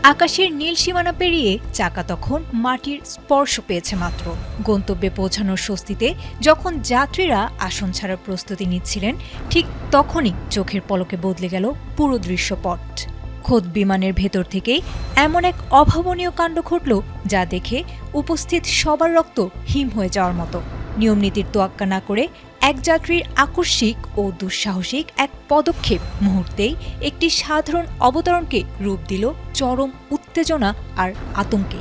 আকাশের নীল সীমানা পেরিয়ে চাকা তখন মাটির স্পর্শ পেয়েছে মাত্র। গন্তব্যে পৌঁছানোর স্বস্তিতে যখন যাত্রীরা আসন ছাড়ার প্রস্তুতি নিচ্ছিলেন, ঠিক তখনই চোখের পলকে বদলে গেল পুরো দৃশ্যপট। খোদ বিমানের ভেতর থেকেই এমন এক অভাবনীয় কাণ্ড ঘটল, যা দেখে উপস্থিত সবার রক্ত হিম হয়ে যাওয়ার মতো। নিয়মনীতির তোয়াক্কা না করে এক যাত্রীর আকস্মিক ও দুঃসাহসিক এক পদক্ষেপ মুহূর্তেই একটি সাধারণ অবতরণকে রূপ দিল চরম উত্তেজনা আর আতঙ্কে।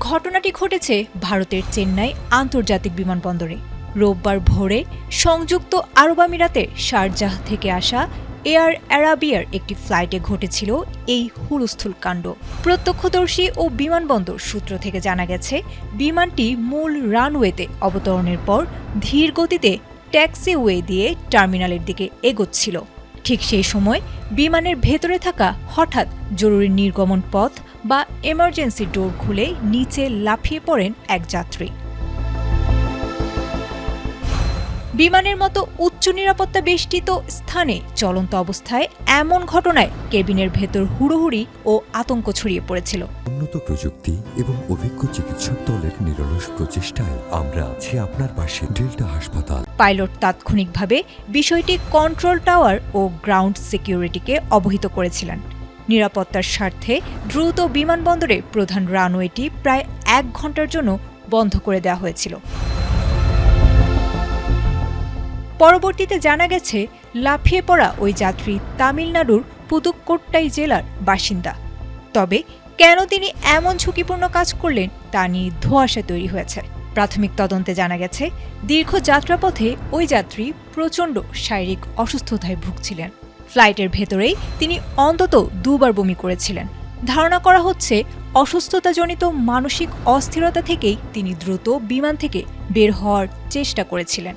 ঘটনাটি ঘটেছে ভারতের চেন্নাই আন্তর্জাতিক বিমানবন্দরে। রোববার ভোরে সংযুক্ত আরব আমিরাতের শারজাহ থেকে আসা এয়ার অ্যারাবিয়ার একটি ফ্লাইটে ঘটেছিল এই হুলস্থুল কাণ্ড। প্রত্যক্ষদর্শী ও বিমানবন্দর সূত্র থেকে জানা গেছে, বিমানটি মূল রানওয়েতে অবতরণের পর ধীর গতিতে ট্যাক্সিওয়ে দিয়ে টার্মিনালের দিকে এগোচ্ছিল। ঠিক সেই সময় বিমানের ভেতরে থাকা হঠাৎ জরুরি নির্গমন পথ বা এমার্জেন্সি ডোর খুলে নিচে লাফিয়ে পড়েন এক যাত্রী। বিমানের মতো উচ্চ নিরাপত্তা বেষ্টিত স্থানে চলন্ত অবস্থায় এমন ঘটনায় কেবিনের ভেতর হুড়োহুড়ি ও আতঙ্ক ছড়িয়ে পড়েছিল। উন্নত প্রযুক্তি এবং অভিজ্ঞ চিকিৎসক দলের নিরলস প্রচেষ্টায় আমরা আছি আপনার পাশে। ডেল্টা হাসপাতাল। পাইলট তাৎক্ষণিকভাবে বিষয়টি কন্ট্রোল টাওয়ার ও গ্রাউন্ড সিকিউরিটিকে অবহিত করেছিলেন। নিরাপত্তার স্বার্থে দ্রুত বিমানবন্দরের প্রধান রানওয়েটি প্রায় 1 ঘণ্টার জন্য বন্ধ করে দেওয়া হয়েছিল। পরবর্তীতে জানা গেছে, লাফিয়ে পড়া ওই যাত্রী তামিলনাড়ুর পুদুক্কোট্টাই জেলার বাসিন্দা। তবে কেন তিনি এমন ঝুঁকিপূর্ণ কাজ করলেন তা নিয়ে ধোঁয়াশা তৈরি হয়েছে। প্রাথমিক তদন্তে জানা গেছে, দীর্ঘ যাত্রাপথে ওই যাত্রী প্রচণ্ড শারীরিক অসুস্থতায় ভুগছিলেন। ফ্লাইটের ভেতরেই তিনি অন্তত 2 বার বমি করেছিলেন। ধারণা করা হচ্ছে, অসুস্থতাজনিত মানসিক অস্থিরতা থেকেই তিনি দ্রুত বিমান থেকে বের হওয়ার চেষ্টা করেছিলেন।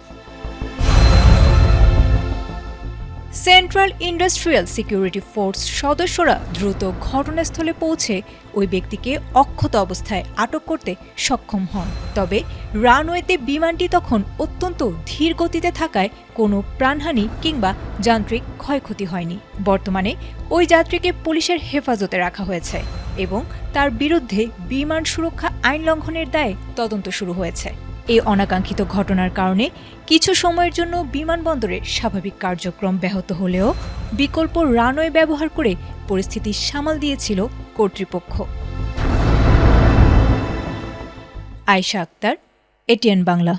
সেন্ট্রাল ইন্ডাস্ট্রিয়াল সিকিউরিটি ফোর্স সদস্যরা দ্রুত ঘটনাস্থলে পৌঁছে ওই ব্যক্তিকে অক্ষত অবস্থায় আটক করতে সক্ষম হন। তবে রানওয়েতে বিমানটি তখন অত্যন্ত ধীর গতিতে থাকায় কোনো প্রাণহানি কিংবা যান্ত্রিক ক্ষয়ক্ষতি হয়নি। বর্তমানে ওই যাত্রীকে পুলিশের হেফাজতে রাখা হয়েছে এবং তার বিরুদ্ধে বিমান সুরক্ষা আইন লঙ্ঘনের দায়ে তদন্ত শুরু হয়েছে। এই অনাকাঙ্ক্ষিত ঘটনার কারণে কিছু সময়ের জন্য বিমানবন্দরের স্বাভাবিক কার্যক্রম ব্যাহত হলেও বিকল্প রানওয়ে ব্যবহার করে পরিস্থিতি সামাল দিয়েছিল কর্তৃপক্ষ। আয়েশা আক্তার, এটিএন বাংলা।